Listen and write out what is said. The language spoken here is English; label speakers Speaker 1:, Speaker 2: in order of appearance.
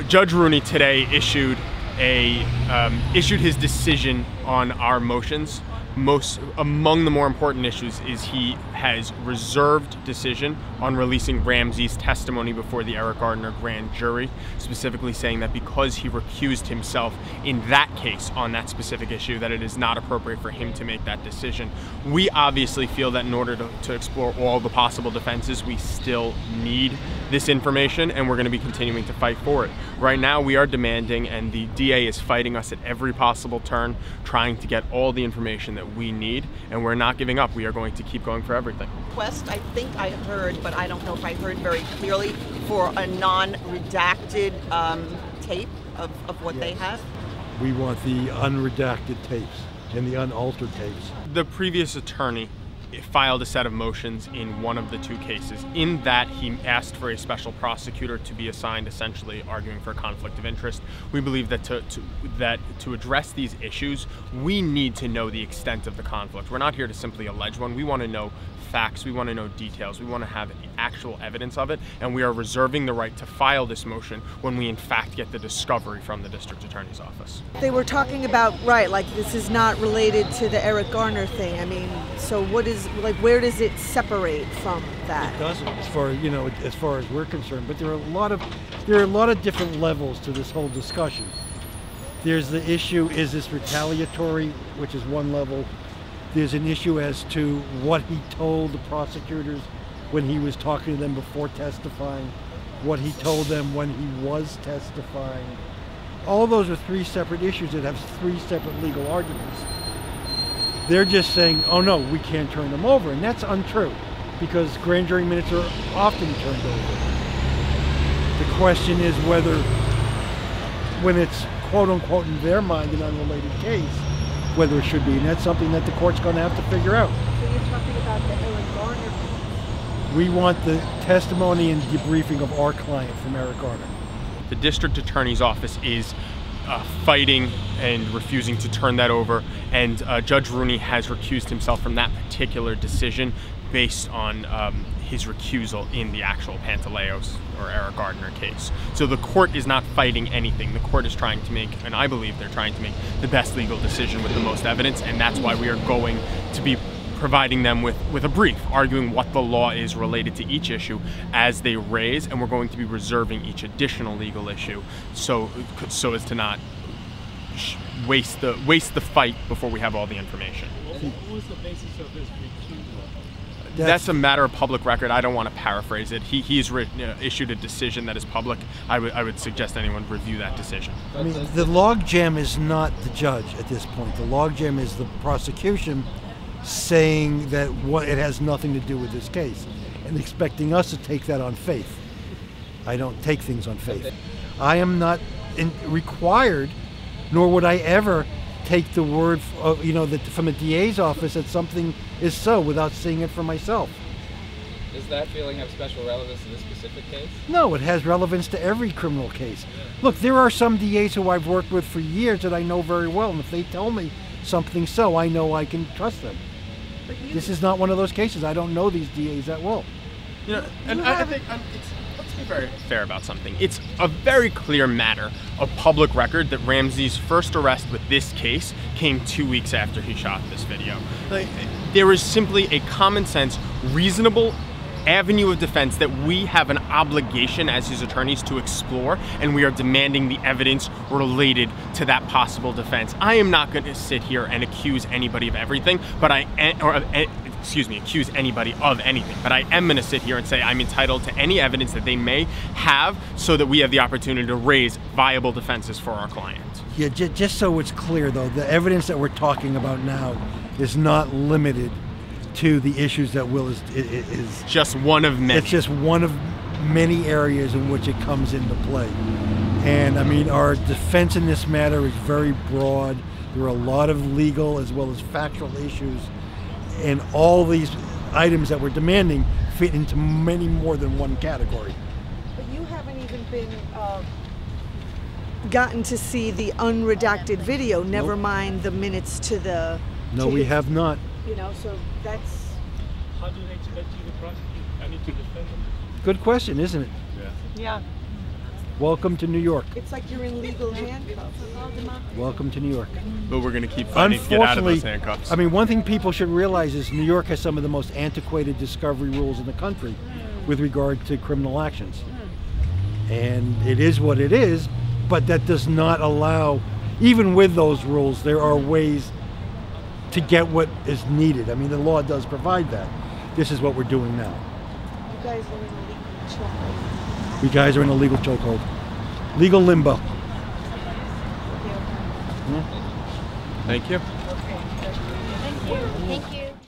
Speaker 1: Judge Rooney today issued his decision on our motions. Among the more important issues is he has reserved decision on releasing Ramsey's testimony before the Eric Garner grand jury, specifically saying that because he recused himself in that case on that specific issue, that it is not appropriate for him to make that decision. We obviously feel that in order to explore all the possible defenses, we still need this information, and we're going to be continuing to fight for it. Right now we are demanding, and the DA is fighting us at every possible turn, trying to get all the information that we need, and we're not giving up. We are going to keep going for everything.
Speaker 2: Request, I think I heard, but I don't know if I heard very clearly, for a non-redacted tape of what they have.
Speaker 3: We want the unredacted tapes and the unaltered tapes.
Speaker 1: The previous attorney filed a set of motions in one of the two cases. In that, he asked for a special prosecutor to be assigned, essentially arguing for a conflict of interest. We believe that to address these issues, we need to know the extent of the conflict. We're not here to simply allege one. We want to know facts, we want to know details, we want to have actual evidence of it, and we are reserving the right to file this motion when we in fact get the discovery from the district attorney's office.
Speaker 4: They were talking about, right, like this is not related to the Eric Garner thing. I mean, so what is, like, where does it separate from that?
Speaker 3: It doesn't, as far as we're concerned, but there are a lot of different levels to this whole discussion. There's the issue, is this retaliatory, which is one level. There's an issue as to what he told the prosecutors when he was talking to them before testifying, what he told them when he was testifying. All those are three separate issues that have three separate legal arguments. They're just saying, oh no, we can't turn them over, and that's untrue, because grand jury minutes are often turned over. The question is whether, when it's quote unquote in their mind an unrelated case, whether it should be, and that's something that the court's going to have to figure out.
Speaker 4: So you're talking about the Eric Garner case?
Speaker 3: We want the testimony and debriefing of our client from Eric Garner.
Speaker 1: The district attorney's office is fighting and refusing to turn that over, and Judge Rooney has recused himself from that particular decision based on his recusal in the actual Pantaleos or Eric Garner case. So the court is not fighting anything. The court is trying to make, and I believe they're trying to make, the best legal decision with the most evidence, and that's why we are going to be providing them with a brief, arguing what the law is related to each issue as they raise, and we're going to be reserving each additional legal issue so as to not waste the fight before we have all the information.
Speaker 5: What was the basis of his recusal?
Speaker 1: That's a matter of public record. I don't want to paraphrase it. He's issued a decision that is public. I would suggest anyone review that decision.
Speaker 3: I mean, the logjam is not the judge at this point. The logjam is the prosecution saying that it has nothing to do with this case and expecting us to take that on faith. I don't take things on faith. I am not required, nor would I ever take the word from the DA's office that something is so without seeing it for myself.
Speaker 6: Does that feeling have special relevance to this specific case?
Speaker 3: No, it has relevance to every criminal case. Look, there are some DAs who I've worked with for years that I know very well, and if they tell me something so, I know I can trust them. This is not one of those cases. I don't know these DAs that well.
Speaker 1: You know, and I think let's be very fair about something. It's a very clear matter of public record that Ramsey's first arrest with this case came 2 weeks after he shot this video. There is simply a common sense, reasonable avenue of defense that we have an obligation as his attorneys to explore, and we are demanding the evidence related to that possible defense. I am not going to sit here and accuse anybody of everything, but accuse anybody of anything. But I am going to sit here and say I'm entitled to any evidence that they may have so that we have the opportunity to raise viable defenses for our client.
Speaker 3: Yeah, just so it's clear though, the evidence that we're talking about now is not limited to the issues that Will is
Speaker 1: just one of many.
Speaker 3: It's just one of many areas in which it comes into play. And I mean, our defense in this matter is very broad. There are a lot of legal as well as factual issues, and all these items that we're demanding fit into many more than one category.
Speaker 4: But you haven't even been gotten to see the unredacted video, never mind the minutes to the...
Speaker 3: No, we have not.
Speaker 4: You know, so that's...
Speaker 5: How do they expect you to prosecute? I need to defend them.
Speaker 3: Good question, isn't it?
Speaker 2: Yeah.
Speaker 3: Welcome to New York.
Speaker 4: It's like you're in legal handcuffs.
Speaker 3: Welcome to New York.
Speaker 1: But we're going to keep fighting to get out of those handcuffs.
Speaker 3: I mean, one thing people should realize is New York has some of the most antiquated discovery rules in the country with regard to criminal actions. And it is what it is, but that does not allow, even with those rules, there are ways to get what is needed. I mean, the law does provide that. This is what we're doing now.
Speaker 4: You guys are in a legal chokehold.
Speaker 3: You guys are in a legal chokehold. Legal limbo.
Speaker 1: Thank you.